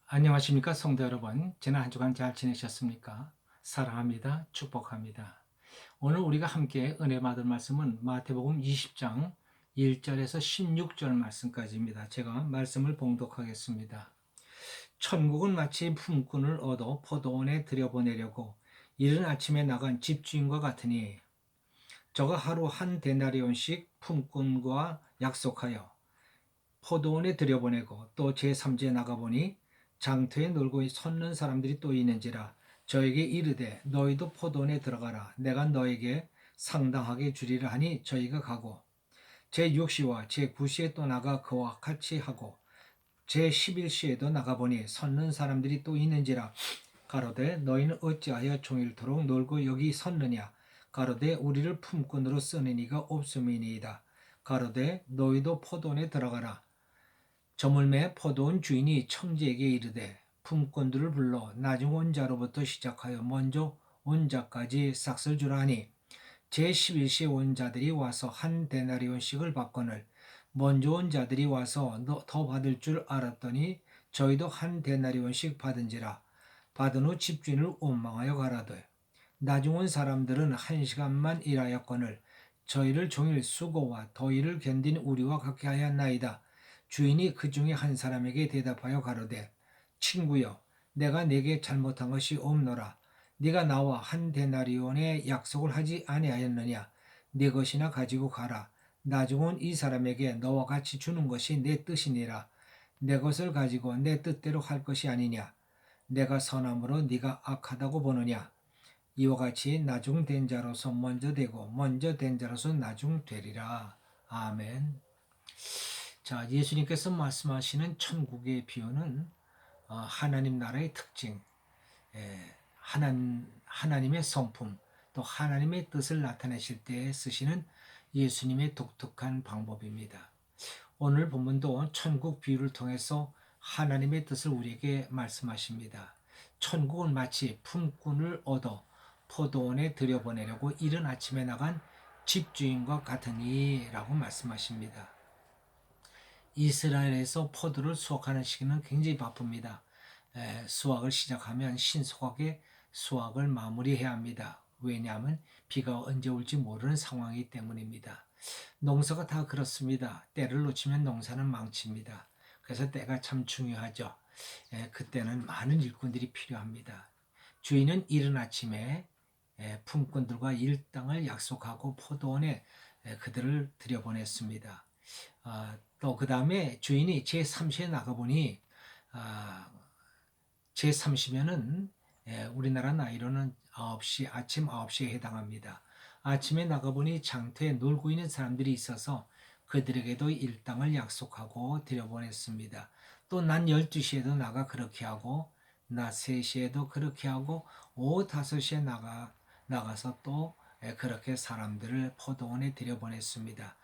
안녕하십니까 성도 여러분. 지난 한 주간 잘 지내셨습니까? 사랑합니다. 축복합니다. 오늘 우리가 함께 은혜 받을 말씀은 마태복음 20장 1절에서 16절 말씀까지입니다. 제가 말씀을 봉독하겠습니다. 천국은 마치 품꾼을 얻어 포도원에 들여보내려고 이른 아침에 나간 집주인과 같으니 저가 하루 한 데나리온씩 품꾼과 약속하여 포도원에 들여보내고 또 제3지에 나가보니 장터에 놀고 섰는 사람들이 또 있는지라 저에게 이르되 너희도 포도원에 들어가라 내가 너에게 상당하게 주리라 하니 저희가 가고 제6시와 제9시에 또 나가 그와 같이 하고 제11시에도 나가보니 섰는 사람들이 또 있는지라 가로되 너희는 어찌하여 종일토록 놀고 여기 섰느냐 가로되 우리를 품꾼으로 쓰는 이가 없음이니이다 가로되 너희도 포도원에 들어가라 저물매 포도원 주인이 청지에게 이르되 품꾼들을 불러 나중 온 자로부터 시작하여 먼저 온 자까지 싹을 주라 하니 제11시에 온 자들이 와서 한 데나리온씩을 받거늘 먼저 온 자들이 와서 더 받을 줄 알았더니 저희도 한 데나리온씩 받은지라 받은 후 집주인을 원망하여 가라되 나중 온 사람들은 한 시간만 일하였거늘 저희를 종일 수고와 더위를 견딘 우리와 같게 하였나이다. 주인이 그 중에 한 사람에게 대답하여 가로되 친구여 내가 네게 잘못한 것이 없노라 네가 나와 한 데나리온의 약속을 하지 아니하였느냐 네 것이나 가지고 가라 나중 온 이 사람에게 너와 같이 주는 것이 내 뜻이니라 내 것을 가지고 내 뜻대로 할 것이 아니냐 내가 선함으로 네가 악하다고 보느냐 이와 같이 나중 된 자로서 먼저 되고 먼저 된 자로서 나중 되리라. 아멘. 자, 예수님께서 말씀하시는 천국의 비유는 하나님 나라의 특징, 하나님의 성품, 또 하나님의 뜻을 나타내실 때 쓰시는 예수님의 독특한 방법입니다. 오늘 본문도 천국 비유를 통해서 하나님의 뜻을 우리에게 말씀하십니다. 천국은 마치 품꾼을 얻어 포도원에 들여보내려고 이른 아침에 나간 집주인과 같으니라고 말씀하십니다. 이스라엘에서 포도를 수확하는 시기는 굉장히 바쁩니다. 수확을 시작하면 신속하게 수확을 마무리해야 합니다. 왜냐하면 비가 언제 올지 모르는 상황이기 때문입니다. 농사가 다 그렇습니다. 때를 놓치면 농사는 망칩니다. 그래서 때가 참 중요하죠. 그때는 많은 일꾼들이 필요합니다. 주인은 이른 아침에 품꾼들과 일당을 약속하고 포도원에 그들을 들여보냈습니다. 또 그 다음에 주인이 제3시에 나가보니 제3시면은 우리나라 나이로는 9시, 아침 9시에 해당합니다. 아침에 나가보니 장터에 놀고 있는 사람들이 있어서 그들에게도 일당을 약속하고 들여보냈습니다. 또 난 12시에도 나가 그렇게 하고 낮 3시에도 그렇게 하고 오후 5시에 나가서 또 그렇게 사람들을 포도원에 들여보냈습니다.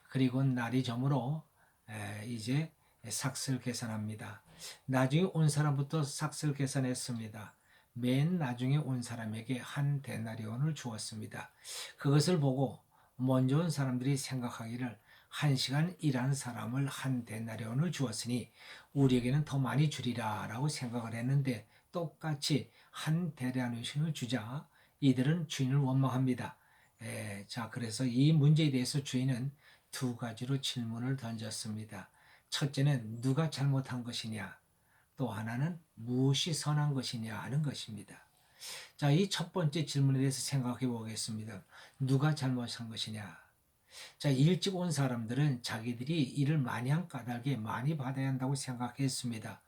그리고 날이 저물어 이제 삭슬 계산합니다. 나중에 온 사람부터 삭슬 계산했습니다. 맨 나중에 온 사람에게 한 데나리온을 주었습니다. 그것을 보고 먼저 온 사람들이 생각하기를 1시간 일한 사람을 한 데나리온을 주었으니 우리에게는 더 많이 주리라 라고 생각을 했는데 똑같이 한 데나리온을 주자 이들은 주인을 원망합니다. 자, 그래서 이 문제에 대해서 주인은 두 가지로 질문을 던졌습니다. 첫째는 누가 잘못한 것이냐, 또 하나는 무엇이 선한 것이냐 하는 것입니다. 자, 이 첫 번째 질문에 대해서 생각해 보겠습니다. 누가 잘못한 것이냐? 자, 일찍 온 사람들은 자기들이 일을 마냥 까닭에 많이 받아야 한다고 생각했습니다.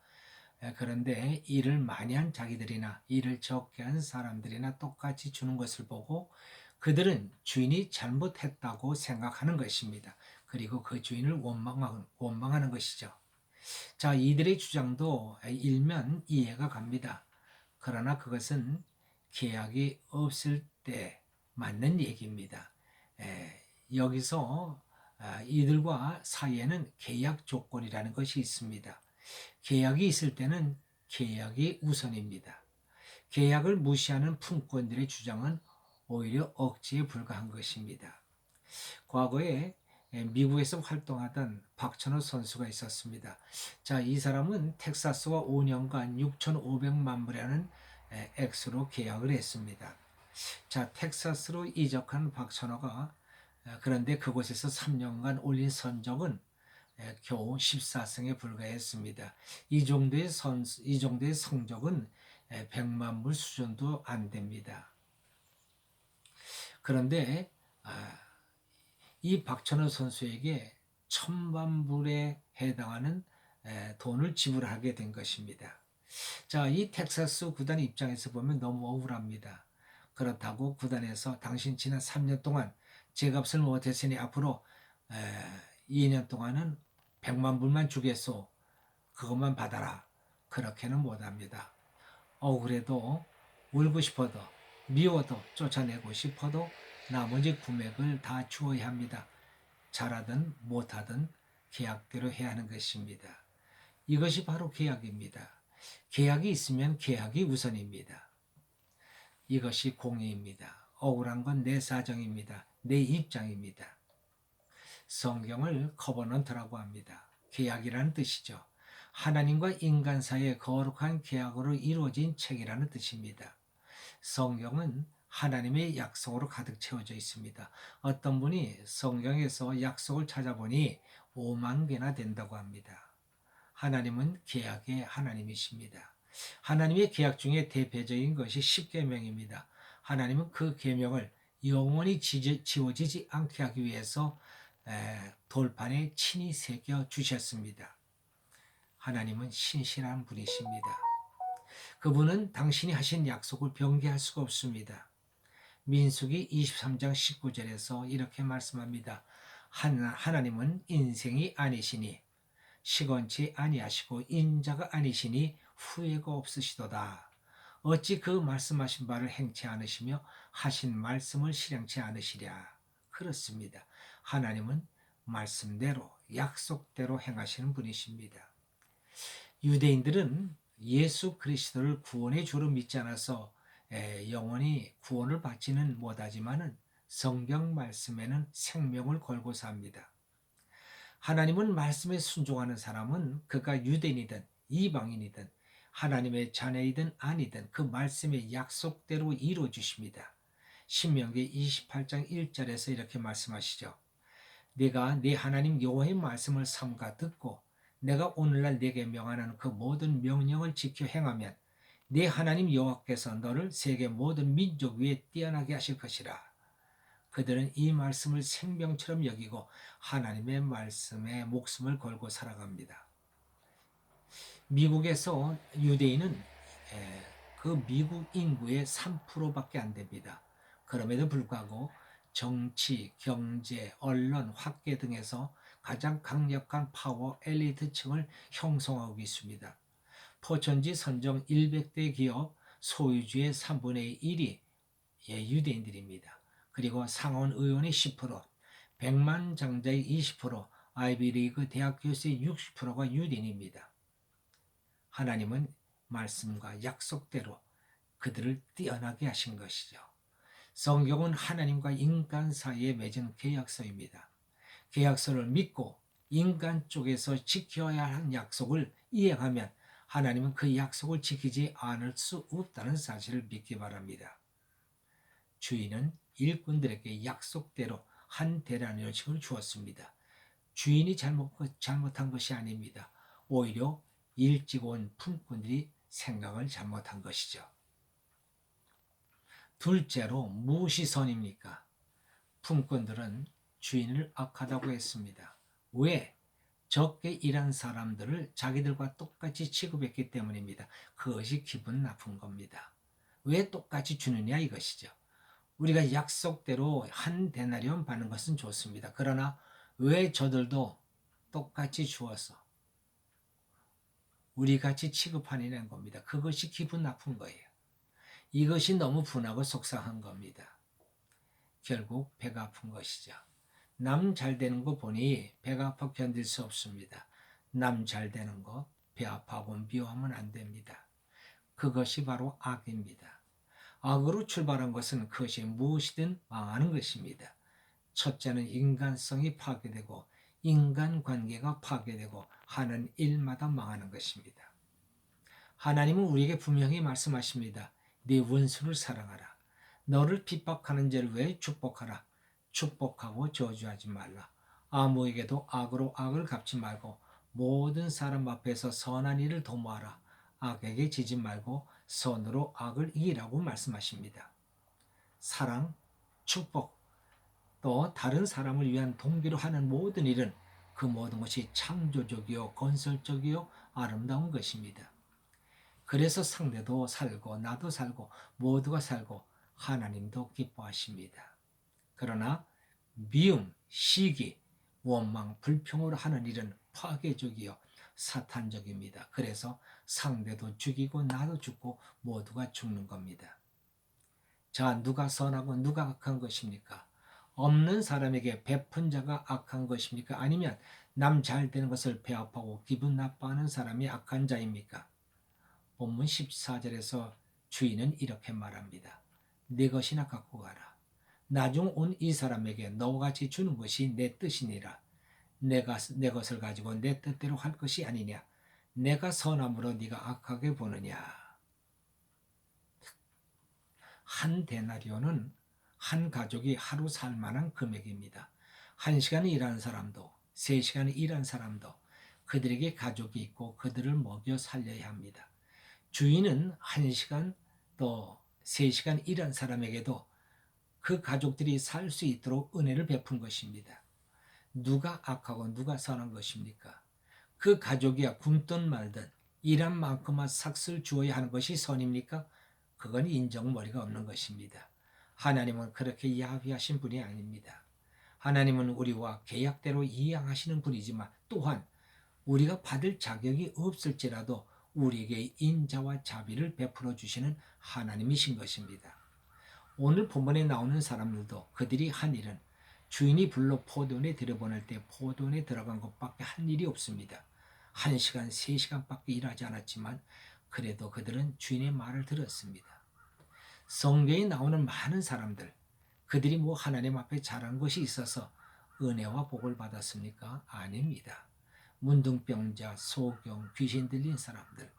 그런데 일을 많이 한 자기들이나 일을 적게 한 사람들이나 똑같이 주는 것을 보고 그들은 주인이 잘못했다고 생각하는 것입니다. 그리고 그 주인을 원망하는 것이죠. 자, 이들의 주장도 일면 이해가 갑니다. 그러나 그것은 계약이 없을 때 맞는 얘기입니다. 여기서 이들과 사이에는 계약 조건이라는 것이 있습니다. 계약이 있을 때는 계약이 우선입니다. 계약을 무시하는 품꾼들의 주장은 오히려 억지에 불과한 것입니다. 과거에 미국에서 활동하던 박찬호 선수가 있었습니다. 자, 이 사람은 텍사스와 5년간 6,500만 불이라는 액수로 계약을 했습니다. 자, 텍사스로 이적한 박찬호가 그런데 그곳에서 3년간 올린 선적은 겨우 14승에 불과했습니다. 이 정도의 성적은 100만 불 수준도 안 됩니다. 그런데 이 박찬호 선수에게 1,000만 불에 해당하는 돈을 지불하게 된 것입니다. 자, 이 텍사스 구단 입장에서 보면 너무 억울합니다. 그렇다고 구단에서 당신 지난 3년 동안 제값을 못했으니 앞으로 2년 동안은 100만 불만 주겠소. 그것만 받아라. 그렇게는 못합니다. 억울해도 울고 싶어도 미워도 쫓아내고 싶어도 나머지 금액을 다 주어야 합니다. 잘하든 못하든 계약대로 해야 하는 것입니다. 이것이 바로 계약입니다. 계약이 있으면 계약이 우선입니다. 이것이 공의입니다. 억울한 건 내 사정입니다. 내 입장입니다. 성경을 커버넌트라고 합니다. 계약이라는 뜻이죠. 하나님과 인간 사이의 거룩한 계약으로 이루어진 책이라는 뜻입니다. 성경은 하나님의 약속으로 가득 채워져 있습니다. 어떤 분이 성경에서 약속을 찾아보니 5만 개나 된다고 합니다. 하나님은 계약의 하나님이십니다. 하나님의 계약 중에 대표적인 것이 십계명입니다. 하나님은 그 계명을 영원히 지워지지 않게 하기 위해서 돌판에 친히 새겨 주셨습니다. 하나님은 신실한 분이십니다. 그분은 당신이 하신 약속을 변개할 수가 없습니다. 민수기 23장 19절에서 이렇게 말씀합니다. 하나님은 인생이 아니시니 시건치 아니하시고 인자가 아니시니 후회가 없으시도다. 어찌 그 말씀하신 바를 행치 않으시며 하신 말씀을 실행치 않으시랴. 그렇습니다. 하나님은 말씀대로 약속대로 행하시는 분이십니다. 유대인들은 예수 그리스도를 구원의 주로 믿지 않아서 영원히 구원을 받지는 못하지만은 성경 말씀에는 생명을 걸고 삽니다. 하나님은 말씀에 순종하는 사람은 그가 유대인이든 이방인이든 하나님의 자녀이든 아니든 그 말씀의 약속대로 이루어 주십니다. 신명기 28장 1절에서 이렇게 말씀하시죠. 네가 네 하나님 여호와의 말씀을 삼가 듣고 내가 오늘날 네게 명하는 그 모든 명령을 지켜 행하면 네 하나님 여호와께서 너를 세계 모든 민족 위에 뛰어나게 하실 것이라. 그들은 이 말씀을 생명처럼 여기고 하나님의 말씀에 목숨을 걸고 살아갑니다. 미국에서 유대인은 그 미국 인구의 3%밖에 안 됩니다. 그럼에도 불구하고 정치, 경제, 언론, 학계 등에서 가장 강력한 파워 엘리트층을 형성하고 있습니다. 포천지 선정 100대 기업 소유주의 3분의 1이 유대인들입니다. 그리고 상원 의원의 10%, 100만 장자의 20%, 아이비리그 대학 교수의 60%가 유대인입니다. 하나님은 말씀과 약속대로 그들을 뛰어나게 하신 것이죠. 성경은 하나님과 인간 사이에 맺은 계약서입니다. 계약서를 믿고 인간 쪽에서 지켜야 할 약속을 이행하면 하나님은 그 약속을 지키지 않을 수 없다는 사실을 믿기 바랍니다. 주인은 일꾼들에게 약속대로 한 대라니요식을 주었습니다. 주인이 잘못한 것이 아닙니다. 오히려 일찍 온 품꾼들이 생각을 잘못한 것이죠. 둘째로 무엇이 선입니까? 품꾼들은 주인을 악하다고 했습니다. 왜? 적게 일한 사람들을 자기들과 똑같이 취급했기 때문입니다. 그것이 기분 나쁜 겁니다. 왜 똑같이 주느냐 이것이죠. 우리가 약속대로 한 데나리온 받는 것은 좋습니다. 그러나 왜 저들도 똑같이 주어서 우리같이 취급하느냐는 겁니다. 그것이 기분 나쁜 거예요. 이것이 너무 분하고 속상한 겁니다. 결국 배가 아픈 것이죠. 남 잘 되는 거 보니 배가 아파 견딜 수 없습니다. 남 잘 되는 거 배 아파하고 미워하면 안 됩니다. 그것이 바로 악입니다. 악으로 출발한 것은 그것이 무엇이든 망하는 것입니다. 첫째는 인간성이 파괴되고 인간관계가 파괴되고 하는 일마다 망하는 것입니다. 하나님은 우리에게 분명히 말씀하십니다. 네 원수를 사랑하라. 너를 핍박하는 자를 왜 축복하라. 축복하고 저주하지 말라. 아무에게도 악으로 악을 갚지 말고 모든 사람 앞에서 선한 일을 도모하라. 악에게 지지 말고 선으로 악을 이기라고 말씀하십니다. 사랑, 축복, 또 다른 사람을 위한 동기로 하는 모든 일은 그 모든 것이 창조적이요 건설적이요 아름다운 것입니다. 그래서 상대도 살고 나도 살고 모두가 살고 하나님도 기뻐하십니다. 그러나 미움, 시기, 원망, 불평으로 하는 일은 파괴적이요 사탄적입니다. 그래서 상대도 죽이고 나도 죽고 모두가 죽는 겁니다. 자, 누가 선하고 누가 악한 것입니까? 없는 사람에게 베푼 자가 악한 것입니까? 아니면 남 잘 되는 것을 배합하고 기분 나빠하는 사람이 악한 자입니까? 본문 14절에서 주인은 이렇게 말합니다. 네 것이나 갖고 가라. 나중 온 이 사람에게 너와 같이 주는 것이 내 뜻이니라. 내가 내 것을 가지고 내 뜻대로 할 것이 아니냐. 내가 선함으로 네가 악하게 보느냐. 한 데나리온은 한 가족이 하루 살 만한 금액입니다. 1시간 일하는 사람도 3시간 일한 사람도 그들에게 가족이 있고 그들을 먹여 살려야 합니다. 주인은 1시간 또 3시간 일한 사람에게도 그 가족들이 살 수 있도록 은혜를 베푼 것입니다. 누가 악하고 누가 선한 것입니까? 그 가족이야 굶든 말든 일한 만큼만 삭슬 주어야 하는 것이 선입니까? 그건 인정머리가 없는 것입니다. 하나님은 그렇게 야비하신 분이 아닙니다. 하나님은 우리와 계약대로 이양하시는 분이지만 또한 우리가 받을 자격이 없을지라도 우리에게 인자와 자비를 베풀어 주시는 하나님이신 것입니다. 오늘 본문에 나오는 사람들도 그들이 한 일은 주인이 불러 포도원에 들여보낼 때 포도원에 들어간 것밖에 한 일이 없습니다. 1시간, 3시간밖에 일하지 않았지만 그래도 그들은 주인의 말을 들었습니다. 성경에 나오는 많은 사람들, 그들이 뭐 하나님 앞에 잘한 것이 있어서 은혜와 복을 받았습니까? 아닙니다. 문둥병자, 소경, 귀신 들린 사람들.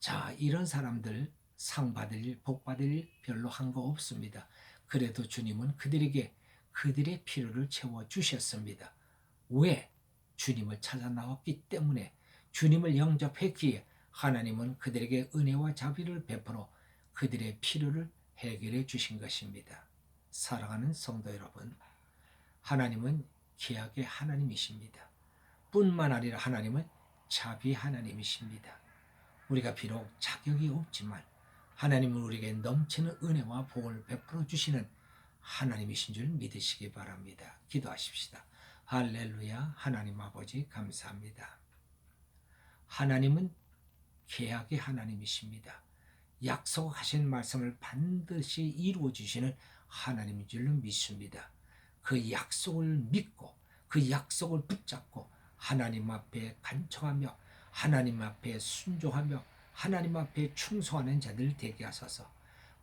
자, 이런 사람들 상 받을 일, 복 받을 일 별로 한 거 없습니다. 그래도 주님은 그들에게 그들의 필요를 채워 주셨습니다. 왜? 주님을 찾아 나왔기 때문에, 주님을 영접했기에 하나님은 그들에게 은혜와 자비를 베풀어 그들의 필요를 해결해 주신 것입니다. 사랑하는 성도 여러분, 하나님은 계약의 하나님이십니다. 뿐만 아니라 하나님은 자비 하나님이십니다. 우리가 비록 자격이 없지만 하나님은 우리에게 넘치는 은혜와 복을 베풀어 주시는 하나님이신 줄 믿으시기 바랍니다. 기도하십시다. 할렐루야. 하나님 아버지 감사합니다. 하나님은 계약의 하나님이십니다. 약속하신 말씀을 반드시 이루어 주시는 하나님인 줄로 믿습니다. 그 약속을 믿고 그 약속을 붙잡고 하나님 앞에 간청하며 하나님 앞에 순종하며 하나님 앞에 충성하는 자들 되게 하소서.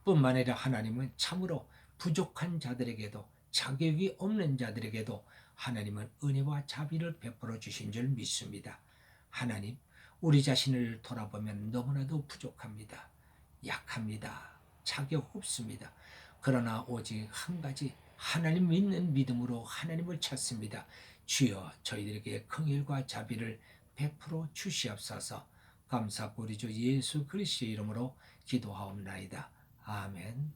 뿐만 아니라 하나님은 참으로 부족한 자들에게도 자격이 없는 자들에게도 하나님은 은혜와 자비를 베풀어 주신 줄 믿습니다. 하나님, 우리 자신을 돌아보면 너무나도 부족합니다. 약합니다. 자격 없습니다. 그러나 오직 한 가지 하나님 믿는 믿음으로 하나님을 찾습니다. 주여 저희들에게 긍휼과 자비를 베풀어 주시옵소서. 감사하고 우리 주 예수 그리스도의 이름으로 기도하옵나이다. 아멘.